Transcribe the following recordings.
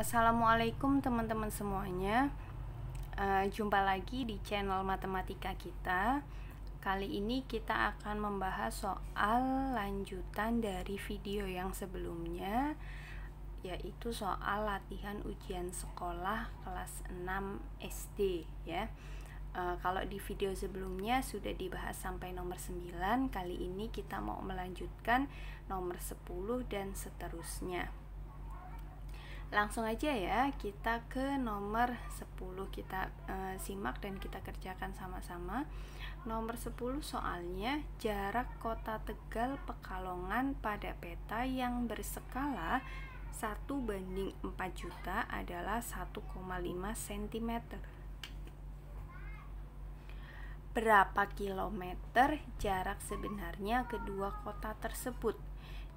Assalamualaikum teman-teman semuanya. Jumpa lagi di channel matematika kita. Kali ini kita akan membahas soal lanjutan dari video yang sebelumnya, yaitu soal latihan ujian sekolah kelas 6 SD ya. Kalau di video sebelumnya sudah dibahas sampai nomor 9, kali ini kita mau melanjutkan nomor 10 dan seterusnya. Langsung aja ya, kita ke nomor 10. Kita simak dan kita kerjakan sama-sama. Nomor 10 soalnya, jarak kota Tegal Pekalongan pada peta yang berskala 1/4 juta adalah 1,5 cm. Berapa kilometer jarak sebenarnya kedua kota tersebut?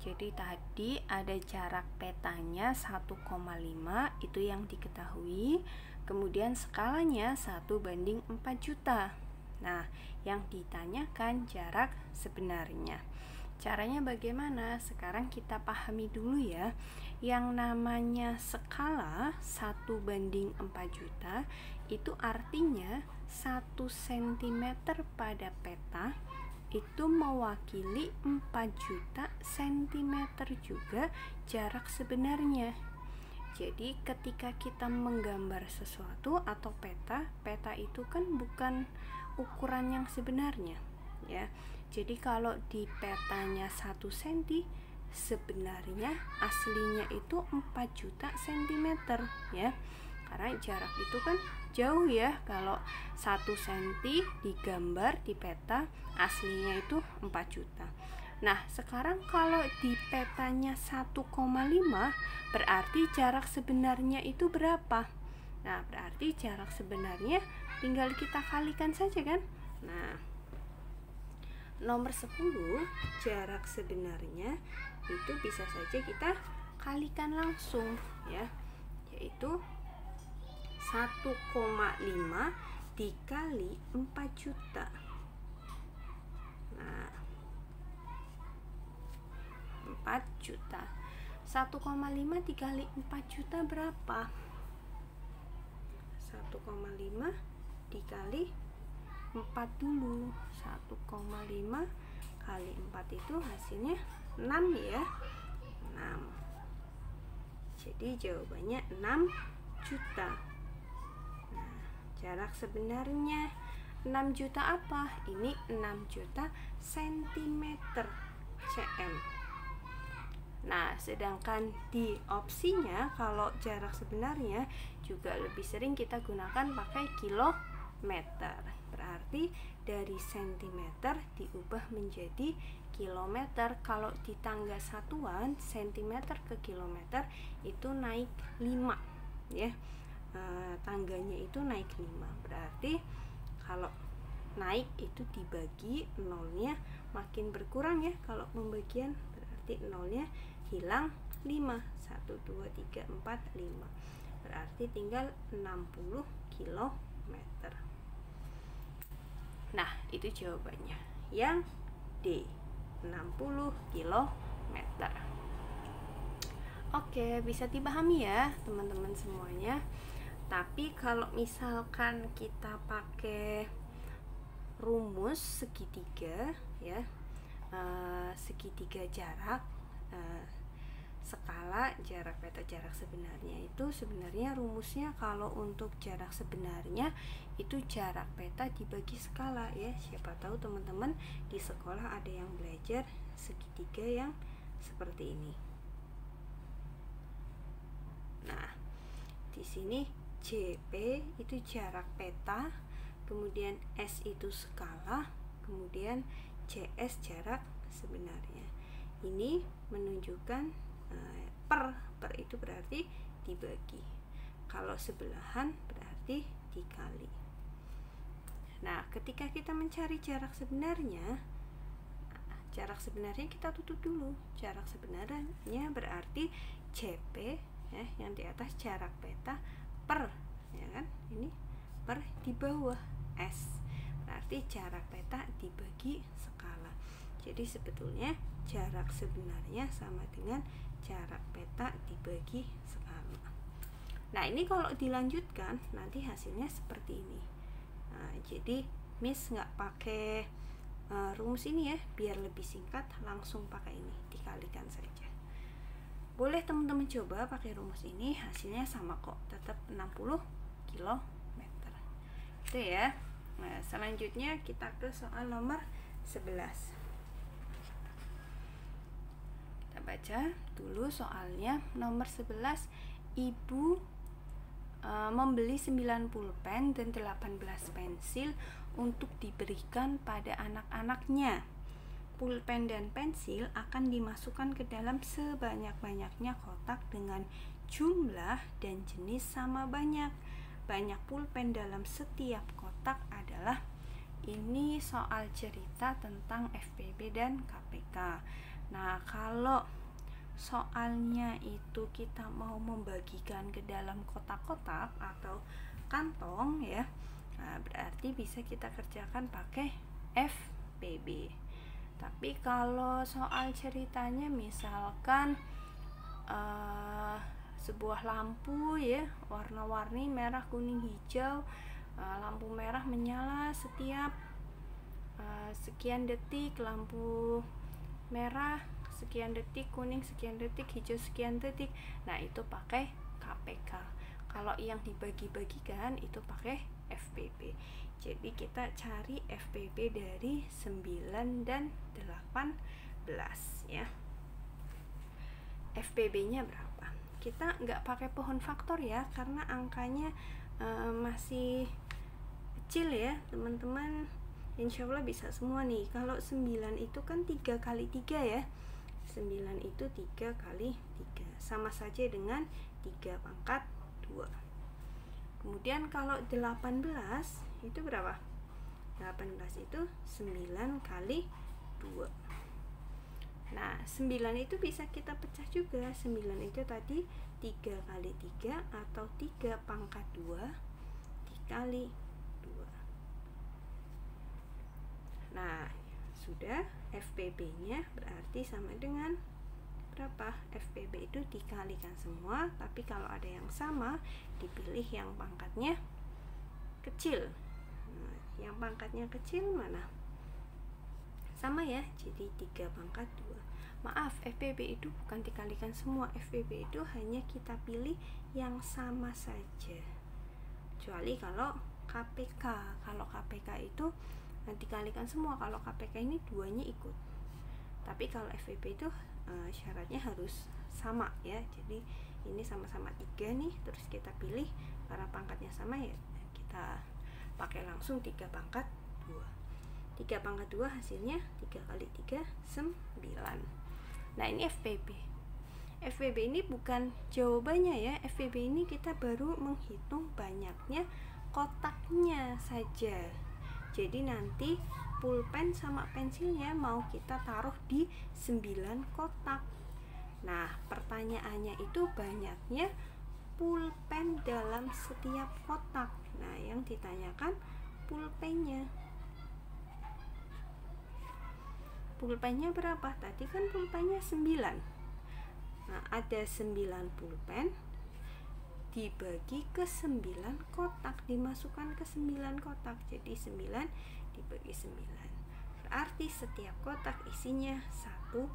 Jadi tadi ada jarak petanya 1,5, itu yang diketahui. Kemudian skalanya 1/4 juta. Nah, yang ditanyakan jarak sebenarnya. Caranya bagaimana? Sekarang kita pahami dulu ya. Yang namanya skala 1/4 juta itu artinya 1 cm pada peta itu mewakili 4 juta cm juga jarak sebenarnya. Jadi ketika kita menggambar sesuatu atau peta itu kan bukan ukuran yang sebenarnya ya. Jadi kalau di petanya 1 cm, sebenarnya aslinya itu 4 juta cm ya. Karena jarak itu kan jauh ya. Kalau 1 cm digambar di peta, aslinya itu 4 juta. Nah, sekarang kalau di petanya 1,5, berarti jarak sebenarnya itu berapa? Nah, berarti jarak sebenarnya tinggal kita kalikan saja kan? Nah, nomor 10, jarak sebenarnya itu bisa saja kita kalikan langsung ya, yaitu 1,5 dikali 4 juta. Nah, 4 juta. 1,5 dikali 4 juta berapa? 1,5 dikali 4 dulu. 1,5 kali 4 itu hasilnya 6 ya. 6. Jadi jawabannya 6 juta. Nah, jarak sebenarnya 6 juta apa? Ini 6 juta centimeter cm. Nah, sedangkan di opsinya kalau jarak sebenarnya juga lebih sering kita gunakan pakai kilometer. Berarti dari centimeter diubah menjadi kilometer. Kalau di tangga satuan centimeter ke kilometer itu naik 5 ya. Tangganya itu naik 5. Berarti kalau naik itu dibagi, nolnya makin berkurang ya. Kalau pembagian berarti nolnya hilang 5. 1, 2, 3, 4, 5. Berarti tinggal 60 km. Nah, itu jawabannya. Yang D, 60 km. Oke, bisa dipahami ya teman-teman semuanya. Tapi kalau misalkan kita pakai rumus segitiga ya, segitiga jarak, skala jarak peta jarak sebenarnya itu sebenarnya rumusnya kalau untuk jarak sebenarnya itu jarak peta dibagi skala ya. Siapa tahu teman-teman di sekolah ada yang belajar segitiga yang seperti ini. Nah, di sini JP itu jarak peta, kemudian S itu skala, kemudian CS jarak sebenarnya. Ini menunjukkan per itu berarti dibagi. Kalau sebelahan berarti dikali. Nah, ketika kita mencari jarak sebenarnya, kita tutup dulu. Jarak sebenarnya berarti JP ya, yang di atas jarak peta per ya kan, ini per di bawah S, berarti jarak peta dibagi skala. Jadi sebetulnya jarak sebenarnya sama dengan jarak peta dibagi skala. Nah, ini kalau dilanjutkan nanti hasilnya seperti ini. Nah, jadi Miss nggak pakai rumus ini ya, biar lebih singkat langsung pakai ini, dikalikan saja. Boleh teman-teman coba pakai rumus ini, hasilnya sama kok, tetap 60 km. Itu ya. Nah, selanjutnya kita ke soal nomor 11. Kita baca dulu soalnya. Nomor 11, Ibu membeli 90 pulpen dan 18 pensil untuk diberikan pada anak-anaknya. Pulpen dan pensil akan dimasukkan ke dalam sebanyak-banyaknya kotak dengan jumlah dan jenis sama banyak. Banyak pulpen dalam setiap kotak adalah, ini soal cerita tentang FPB dan KPK. Nah, kalau soalnya itu kita mau membagikan ke dalam kotak-kotak atau kantong ya, nah berarti bisa kita kerjakan pakai FPB. Tapi kalau soal ceritanya misalkan sebuah lampu ya, warna-warni merah, kuning, hijau, lampu merah menyala setiap sekian detik, lampu merah sekian detik, kuning sekian detik, hijau sekian detik. Nah, itu pakai KPK. Kalau yang dibagi-bagikan itu pakai FPB. Jadi kita cari FPB dari 9 dan 18 ya. FPB-nya berapa? Kita nggak pakai pohon faktor ya, karena angkanya masih kecil ya teman-teman. Insya Allah bisa semua nih. Kalau 9 itu kan 3 kali 3 ya. 9 itu 3 kali 3, sama saja dengan 3 pangkat 2. Kemudian kalau 18 itu berapa? 18 itu 9 kali 2. Nah, 9 itu bisa kita pecah juga. 9 itu tadi 3 kali 3 atau 3 pangkat 2 dikali 2. Nah, sudah. FPB-nya berarti sama dengan berapa? FPB itu dikalikan semua, tapi kalau ada yang sama dipilih yang pangkatnya kecil. Nah, yang pangkatnya kecil mana? Sama ya, jadi 3 pangkat 2. Maaf, FPB itu bukan dikalikan semua. FPB itu hanya kita pilih yang sama saja. Kecuali kalau KPK. Kalau KPK itu dikalikan semua. Kalau KPK ini duanya ikut. Tapi kalau FPB itu syaratnya harus sama ya. Jadi ini sama-sama 3 nih, terus kita pilih karena pangkatnya sama ya, kita pakai langsung 3 pangkat 2. 3 pangkat 2 hasilnya 3 kali 3 9. Nah, ini FPB. FPB ini bukan jawabannya ya. FPB ini kita baru menghitung banyaknya kotaknya saja. Jadi nanti pulpen sama pensilnya mau kita taruh di 9 kotak. Nah, pertanyaannya itu banyaknya pulpen dalam setiap kotak. Nah, yang ditanyakan pulpennya. Pulpennya berapa? Tadi kan pulpennya 9. Nah, ada 9 pulpen dibagi ke 9 kotak, dimasukkan ke 9 kotak. Jadi 9 dibagi 9. Berarti setiap kotak isinya 1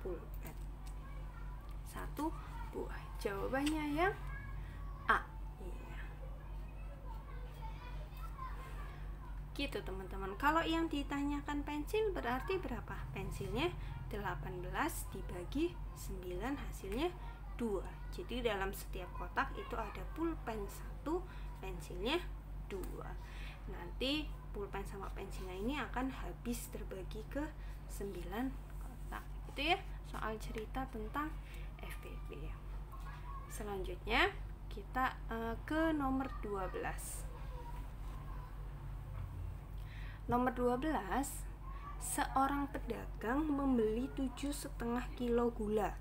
pulpen. 1 buah. Jawabannya yang A. Iya. Gitu teman-teman. Kalau yang ditanyakan pensil berarti berapa? Pensilnya 18 dibagi 9 hasilnya 2. Jadi dalam setiap kotak itu ada pulpen 1, pensilnya 2. Nanti pulpen sama pensilnya ini akan habis terbagi ke 9 kotak. Itu ya soal cerita tentang FPB. Selanjutnya kita ke nomor 12. Nomor 12, seorang pedagang membeli 7,5 kilo gula.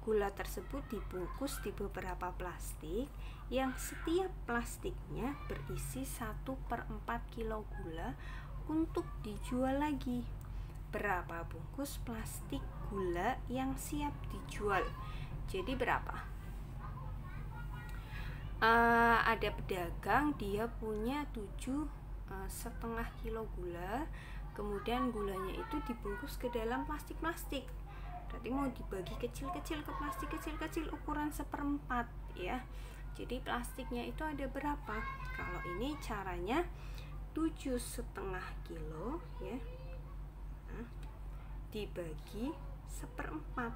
Gula tersebut dibungkus di beberapa plastik yang setiap plastiknya berisi 1/4 kilo gula untuk dijual lagi. Berapa bungkus plastik gula yang siap dijual? Jadi berapa? Ada pedagang dia punya 7,5 kilo gula, kemudian gulanya itu dibungkus ke dalam plastik-plastik. Berarti mau dibagi kecil-kecil ke plastik kecil-kecil ukuran 1/4 ya. Jadi plastiknya itu ada berapa? Kalau ini caranya 7,5 kilo ya, dibagi 1/4.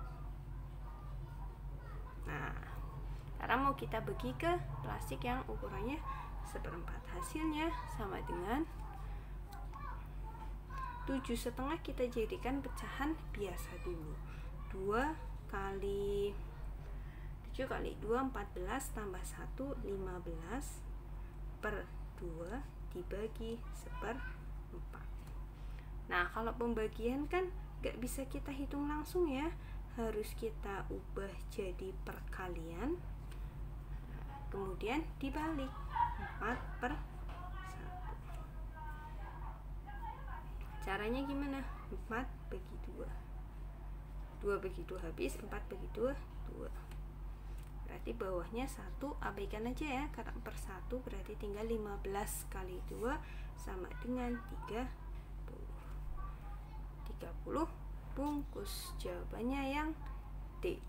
Nah, karena mau kita bagi ke plastik yang ukurannya 1/4, hasilnya sama dengan 7,5 kita jadikan pecahan biasa dulu. 2 kali 7 kali 2 14 tambah 1 15 per 2 dibagi 1/4. Nah, kalau pembagian kan gak bisa kita hitung langsung ya, harus kita ubah jadi perkalian, kemudian dibalik 4/1. Caranya gimana? 4 bagi 2, 2 bagi 2 habis, 4 bagi 2 2. Berarti bawahnya 1 abaikan aja ya, karena per 1 berarti tinggal 15 kali 2 sama dengan 30 bungkus. Jawabannya yang D.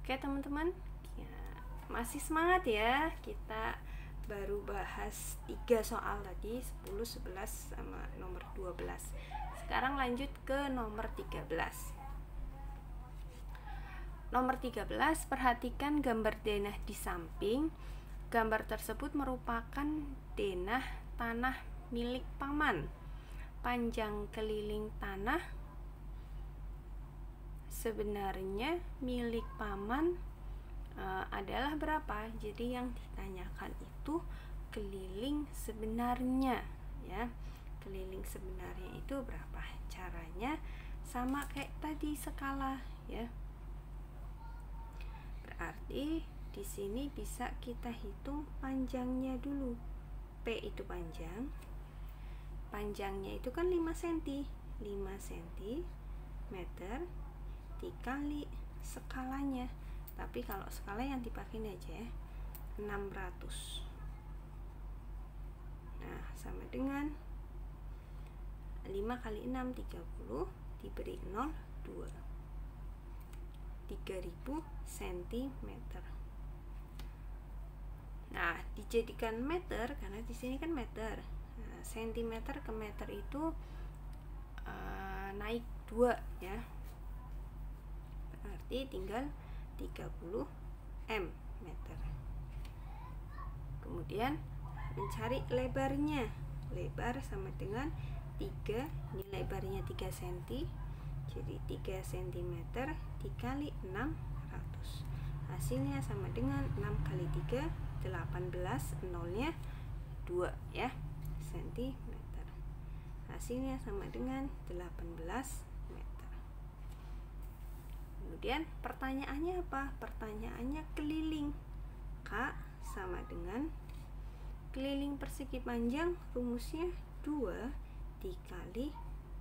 Oke teman-teman ya, masih semangat ya. Kita baru bahas 3 soal tadi, 10, 11 sama nomor 12. Sekarang lanjut ke nomor 13. Nomor 13, perhatikan gambar denah di samping. Gambar tersebut merupakan denah tanah milik paman. Panjang keliling tanah sebenarnya milik paman adalah berapa? Jadi yang ditanyakan itu keliling sebenarnya ya. Keliling sebenarnya itu berapa? Caranya sama kayak tadi skala ya. Berarti di sini bisa kita hitung panjangnya dulu. P itu panjang. Panjangnya itu kan 5 cm. 5 cm dikali skalanya. Tapi kalau skala yang dipakai aja 600. Nah, sama dengan 5 kali 6 30 diberi 0 2. 3000 cm. Nah, dijadikan meter karena di sini kan meter. Nah, sentimeter ke meter itu naik 2 ya. Berarti tinggal 30 meter. Kemudian mencari lebarnya. Lebar sama dengan 3, ini lebarnya 3 cm. Jadi 3 cm dikali 600. Hasilnya sama dengan 6 kali 3 18, nolnya 2 ya, cm. Hasilnya sama dengan 18 meter. Kemudian pertanyaannya apa? Pertanyaannya keliling. K sama dengan keliling persegi panjang, rumusnya 2 dikali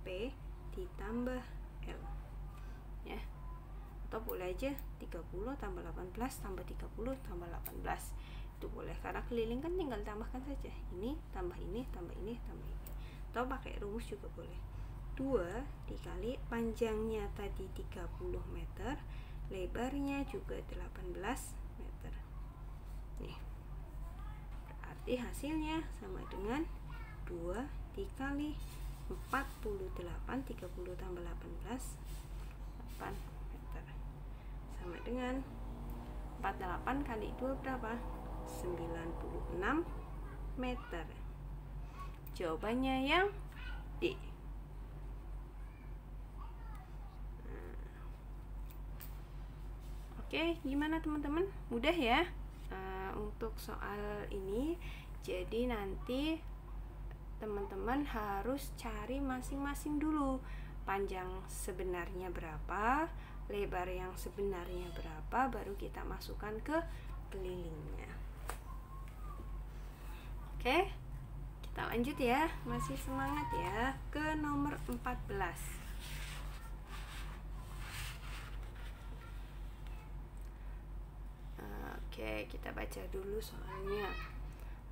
P ditambah L ya. Atau boleh aja 30 tambah 18 tambah 30 tambah 18. Itu boleh, karena keliling kan tinggal tambahkan saja. Ini tambah ini tambah ini tambah ini. Atau pakai rumus juga boleh. 2 dikali panjangnya tadi 30 meter, lebarnya juga 18 meter. Nih. Berarti hasilnya sama dengan 2 dikali 48, 30 tambah 18 8 meter. Sama dengan 48 kali 2 berapa? 96 meter. Jawabannya yang D. Oke, gimana teman-teman? Mudah ya untuk soal ini. Jadi nanti teman-teman harus cari masing-masing dulu. Panjang sebenarnya berapa, lebar yang sebenarnya berapa, baru kita masukkan ke kelilingnya. Oke, kita lanjut ya. Masih semangat ya, ke nomor 14. Oke, kita baca dulu soalnya.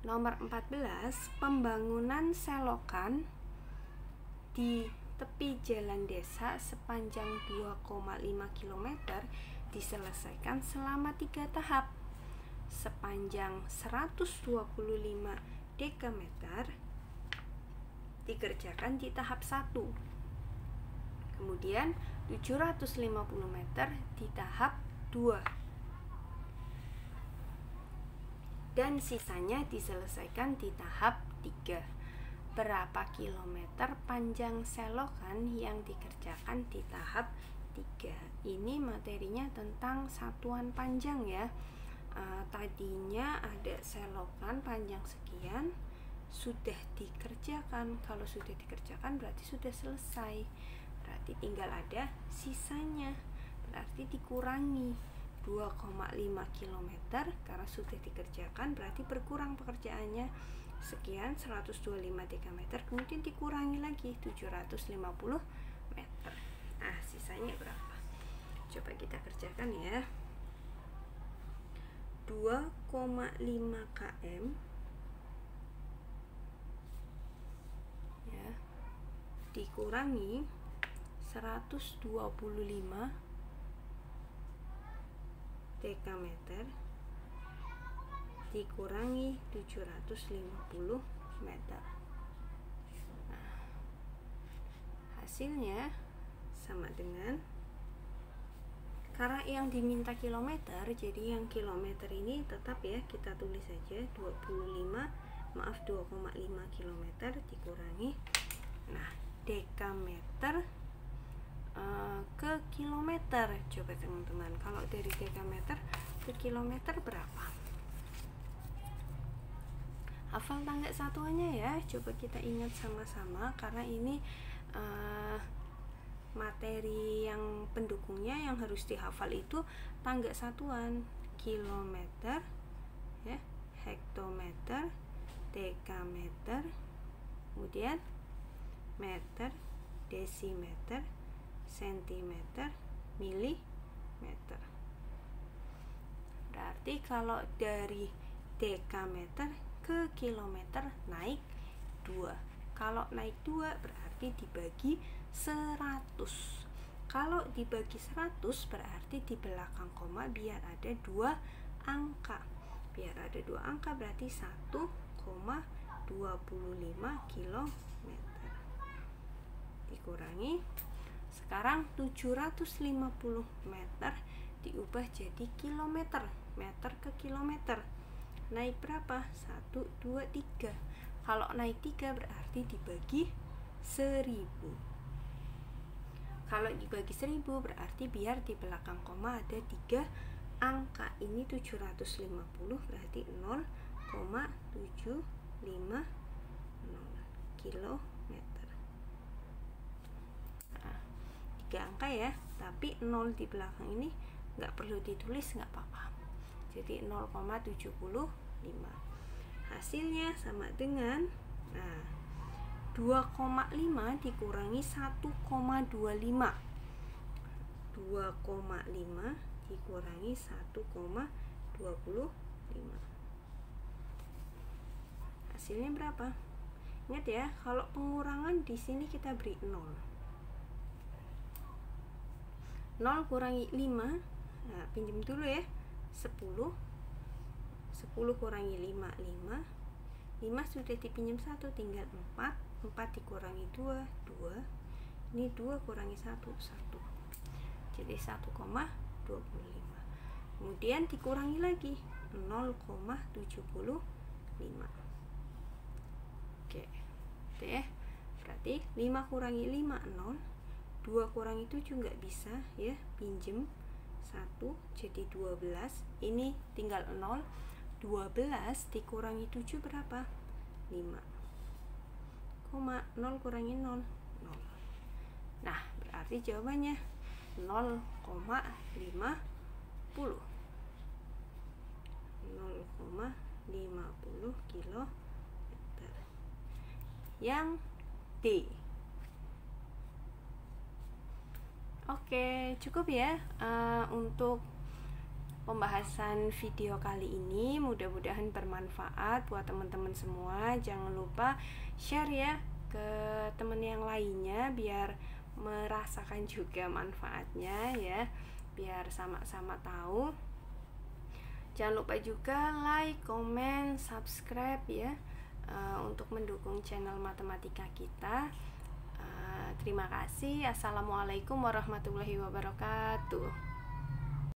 Nomor 14, pembangunan selokan di tepi jalan desa sepanjang 2,5 km diselesaikan selama 3 tahap. Sepanjang 125 dekameter dikerjakan di tahap 1. Kemudian 750 meter di tahap 2. Dan sisanya diselesaikan di tahap 3. Berapa kilometer panjang selokan yang dikerjakan di tahap 3? Ini materinya tentang satuan panjang ya. Tadinya ada selokan panjang sekian, sudah dikerjakan. Kalau sudah dikerjakan berarti sudah selesai, berarti tinggal ada sisanya, berarti dikurangi 2,5 km karena sudah dikerjakan, berarti berkurang pekerjaannya sekian 125 dkm, kemudian dikurangi lagi 750 meter. Nah, sisanya berapa? Coba kita kerjakan ya. 2,5 km ya dikurangi 125 dekameter dikurangi 750 meter. Nah, hasilnya sama dengan, karena yang diminta kilometer, jadi yang kilometer ini tetap ya kita tulis saja 2,5 km dikurangi, nah dekameter ke kilometer. Coba teman-teman, kalau dari dekameter ke kilometer berapa? Hafal tangga satuannya ya, coba kita ingat sama-sama, karena ini materi yang pendukungnya yang harus dihafal itu tangga satuan, kilometer ya, hektometer, dekameter, kemudian meter, desimeter, sentimeter, milimeter. Berarti kalau dari dekameter ke kilometer naik 2. Kalau naik 2 berarti dibagi 100. Kalau dibagi 100 berarti di belakang koma biar ada 2 angka. Biar ada 2 angka berarti 1,25 km. Dikurangi, sekarang 750 meter diubah jadi kilometer, meter ke kilometer. Naik berapa? 1, 2, 3. Kalau naik 3 berarti dibagi 1000. Kalau dibagi 1000 berarti biar di belakang koma ada 3 angka. Ini 750 berarti 0,750 kilometer. Nah, 3 angka ya, tapi 0 di belakang ini nggak perlu ditulis, nggak apa-apa. Jadi 0,75. Hasilnya sama dengan, nah 2,5 dikurangi 1,25. 2,5 dikurangi 1,25. Hasilnya berapa? Ingat ya, kalau pengurangan di sini kita beri 0. 0 kurangi 5. Nah, pinjam dulu ya. 10 kurangi 5, 5 sudah dipinjam 1, tinggal 4 dikurangi 2, 2. Ini 2 kurangi 1, 1. Jadi 1,25. Kemudian dikurangi lagi 0,75. Oke. Oke ya. Berarti 5 kurangi 5, 0. 2 kurangi 7 nggak bisa ya, pinjem 1 jadi 12. Ini tinggal 0. 12 dikurangi 7 berapa? 5. 0 kurangi 0, 0. Nah, berarti jawabannya 0,50. 0,50 kilometer. Yang D. Oke, cukup ya untuk pembahasan video kali ini. Mudah-mudahan bermanfaat buat teman-teman semua. Jangan lupa share ya ke teman yang lainnya biar merasakan juga manfaatnya ya, biar sama-sama tahu. Jangan lupa juga like, comment, subscribe ya, untuk mendukung channel matematika kita. Terima kasih. Assalamualaikum warahmatullahi wabarakatuh.